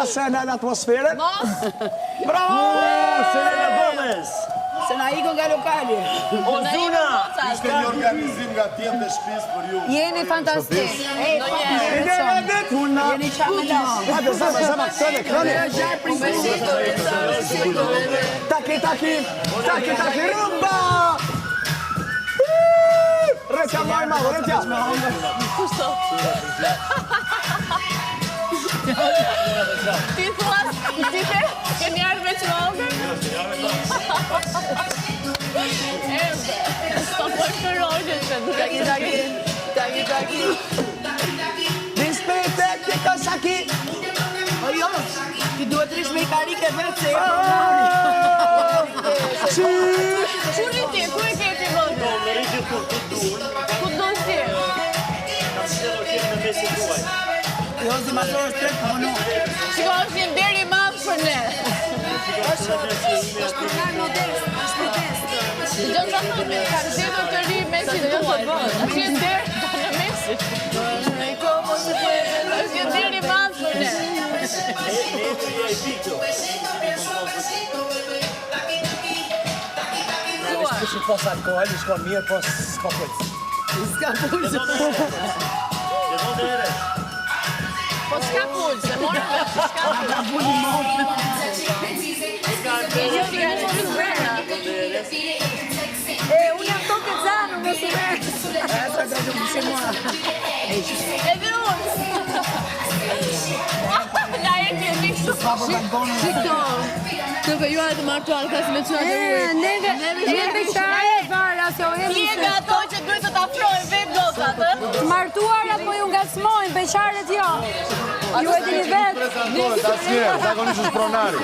Sena në atmosferën. Bravo! Selena Gomez! Se na ikon nga lokali. Ozuna! Ishte një organizim nga tjetë dhe shpis për ju. Jeni fantastik. Jeni qamela. Hajde, zama, këtëne, këtëne. Taki, rumba! Retja majma, retja. Ti thuas, ti the, keni ardhur me çmallën? Sto për kërojnë që Taki. Dispete che cosa chi? O jo, ti duhet rish me i karike vetë se Quri ti, ku e ke ti vëllë? Ku do si? jo si mazor është tret punu. Shiko, është një deri madhë për ne. Është pronar modest, është protest. Të gjënë të thëmë, ka të gjithë të ri mesin tuaj. Është një derë në mesin. Është një deri madhë për ne. Shkëshit pos alkohol, shkon mirë, pos s'ka pulls. Ska pulë. Po s'ka pullë, se morë me s'ka pullë. Unë jam toke zanë, më së mërë. Edhe unë. Na e ke miksu. Shikto. Të juaj të martuar, ka si me qëra të ujë. Neve qare e fara, se o jemi Ti e nga ato që duhet të t'afrojnë vetë gotat, martuar apo ju ngacmojnë, beqaret jo. Ju e dini vetë. Asnjëherë, zakonisht është pronari.